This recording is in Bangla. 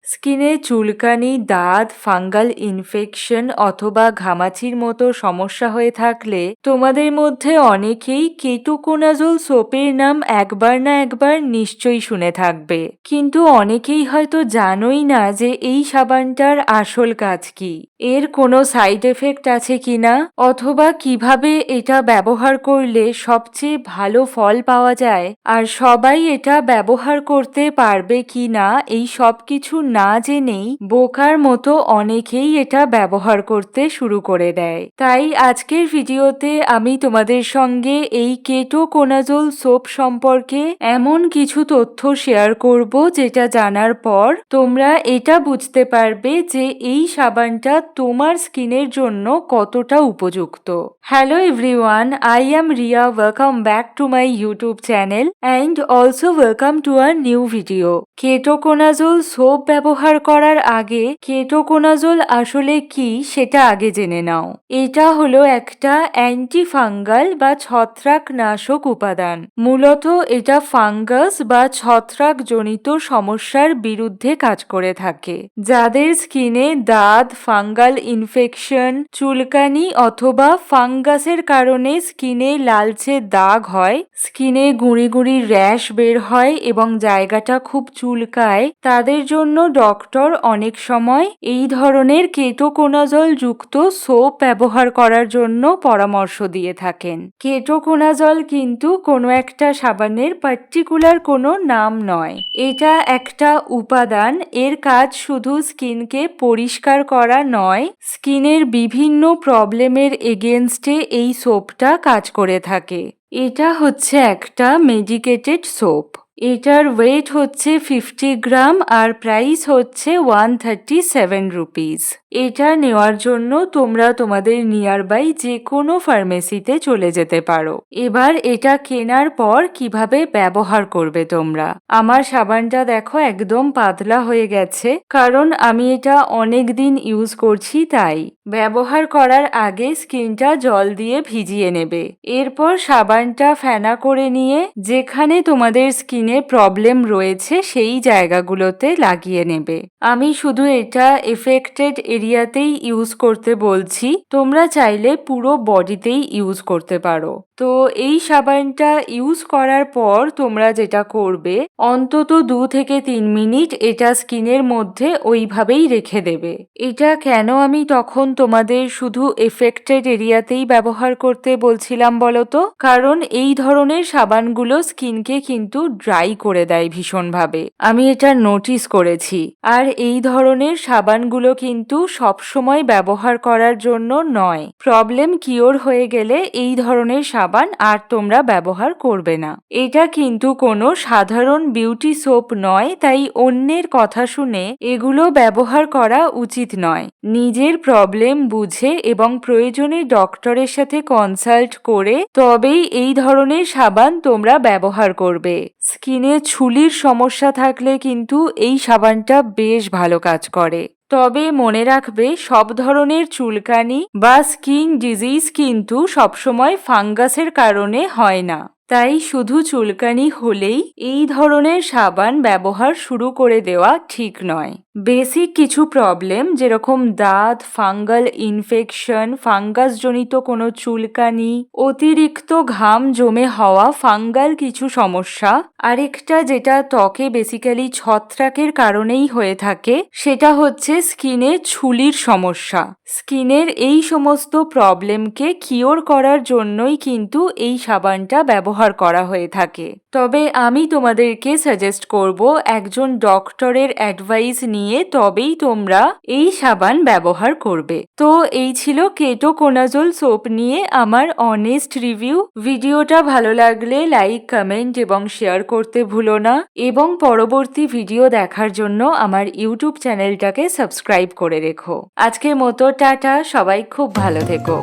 স্কিনে চুলকানি, দাঁত, ফাঙ্গাল ইনফেকশন অথবা ঘামাচির মতো সমস্যা হয়ে থাকলে তোমাদের মধ্যে অনেকেই কেটোকোনাজোল সোপের নাম একবার না একবার নিশ্চয়ই শুনে থাকবে, কিন্তু অনেকেই হয়তো জানোই না যে এই সাবানটার আসল কাজ কি, এর কোনো সাইড এফেক্ট আছে কিনা, অথবা কিভাবে এটা ব্যবহার করলে সবচেয়ে ভালো ফল পাওয়া যায় আর সবাই এটা ব্যবহার করতে পারবে কিনা। এই সব কিছু না জেনেই বোকার মতো অনেকেই এটা ব্যবহার করতে শুরু করে দেয়। তাই আজকের ভিডিওতে আমি তোমাদের সঙ্গে এই কেটোকোনাজোল সোপ সম্পর্কে এমন কিছু তথ্য শেয়ার করব যেটা জানার পর তোমরা এটা বুঝতে পারবে যে এই সাবানটা তোমার স্কিনের জন্য কতটা উপযুক্ত। Hello everyone, I am Riya, welcome back to my YouTube channel and also welcome to a new video. Ketoconazole soap ব্যবহার করার আগে কেটোকোনাজোল আসলে কি সেটা আগে জেনে নাও। এটা হলো একটা অ্যান্টি ফাঙ্গাল বা ছত্রাকনাশক উপাদান। মূলত এটা ফাঙ্গাস বা ছত্রাক জনিত সমস্যার বিরুদ্ধে কাজ করে থাকে। যাদের স্কিনে দাঁত, ফাঙ্গাল ইনফেকশন, চুলকানি অথবা ফাঙ্গাসের কারণে স্কিনে লালচে দাগ হয়, স্কিনে গুঁড়ি গুঁড়ি র্যাশ বের হয় এবং জায়গাটা খুব চুলকায়, তাদের জন্য ডক্টর অনেক সময় এই ধরনের কেটোকোনাজল যুক্ত সোপ ব্যবহার করার জন্য পরামর্শ দিয়ে থাকেন। কেটোকোনাজল কিন্তু কোনো একটা সাবানের পার্টিকুলার কোনো নাম নয়, এটা একটা উপাদান। এর কাজ শুধু স্কিনকে পরিষ্কার করা নয়, স্কিনের বিভিন্ন প্রবলেমের এগেনস্টে এই সোপটা কাজ করে থাকে। এটা হচ্ছে একটা মেডিকেটেড সোপ। এটার ওয়েট হচ্ছে 50 গ্রাম আর প্রাইস হচ্ছে 137 রুপিস। এটা নেওয়ার জন্য তোমরা তোমাদের নিয়ারবাই যে কোনো ফার্মেসিতে চলে যেতে পারো। এবার এটা কেনার পর কিভাবে ব্যবহার করবে তোমরা। আমার সাবানটা দেখো একদম পাতলা হয়ে গেছে, কারণ আমি এটা অনেক দিন ইউজ করছি। তাই ব্যবহার করার আগে স্কিনটা জল দিয়ে ভিজিয়ে নেবে। এরপর সাবানটা ফেনা করে নিয়ে যেখানে তোমাদের স্কিনে প্রবলেম রয়েছে সেই জায়গাগুলোতে লাগিয়ে নেবে। আমি শুধু এটা এফেক্টেড এরিয়াতেই ইউজ করতে বলছি, তোমরা চাইলে পুরো বডিতেই ইউজ করতে পারো। তো এই সাবানটা ইউজ করার পর তোমরা যেটা করবে, অন্তত 2 থেকে 3 মিনিট এটা স্কিনের মধ্যে ওইভাবেই রেখে দেবে। এটা কেন আমি তখন তোমাদের শুধু এফেক্টেড এরিয়াতেই ব্যবহার করতে বলছিলাম বলো তো? কারণ এই ধরনের সাবানগুলো স্কিনকে কিন্তু ড্রাই করে দেয় ভীষণভাবে, আমি এটা নোটিস করেছি। আর এই ধরনের সাবানগুলো কিন্তু সবসময় ব্যবহার করার জন্য নয়। প্রবলেম কিওর হয়ে গেলে এই ধরনের সাবান আর তোমরা ব্যবহার করবে না। এটা কিন্তু কোনো সাধারণ বিউটি সোপ নয়, তাই অন্যের কথা শুনে এগুলো ব্যবহার করা উচিত নয়। নিজের প্রবলেম বুঝে এবং প্রয়োজনে ডক্টরের সাথে কনসাল্ট করে তবেই এই ধরনের সাবান তোমরা ব্যবহার করবে। স্কিনে ছুলির সমস্যা থাকলে কিন্তু এই সাবানটা বেশ ভালো কাজ করে। তবে মনে রাখবে, সব ধরনের চুলকানি বা স্কিন ডিজিজ কিন্তু সবসময় ফাঙ্গাসের কারণে হয় না। তাই শুধু চুলকানি হলেই এই ধরনের সাবান ব্যবহার শুরু করে দেওয়া ঠিক নয়। বেসিক কিছু প্রবলেম যেরকম দাঁত, ফাঙ্গাল ইনফেকশন, ফাঙ্গাসজনিত কোনো চুলকানি, অতিরিক্ত ঘাম জমে হওয়া ফাঙ্গাল কিছু সমস্যা, আরেকটা যেটা ত্বকে বেসিক্যালি ছত্রাকের কারণেই হয়ে থাকে সেটা হচ্ছে স্কিনে ছুলির সমস্যা। স্কিনের এই সমস্ত প্রবলেমকে কিওর করার জন্যই কিন্তু এই সাবানটা ব্যবহার করা হয়ে থাকে। তবে আমি তোমাদেরকে সাজেস্ট করব একজন ডক্টরের অ্যাডভাইস নিয়ে তবেই তোমরা এই সাবান ব্যবহার করবে। তো এই ছিল কেটোকোনাজোল সোপ নিয়ে আমার অনেস্ট রিভিউ। ভিডিওটা ভালো লাগলে লাইক, কমেন্ট এবং শেয়ার করতে ভুলো না, এবং পরবর্তী ভিডিও দেখার জন্য আমার ইউটিউব চ্যানেলটাকে সাবস্ক্রাইব করে রেখো। আজকের মতো টাটা, সবাই খুব ভালো থেকো।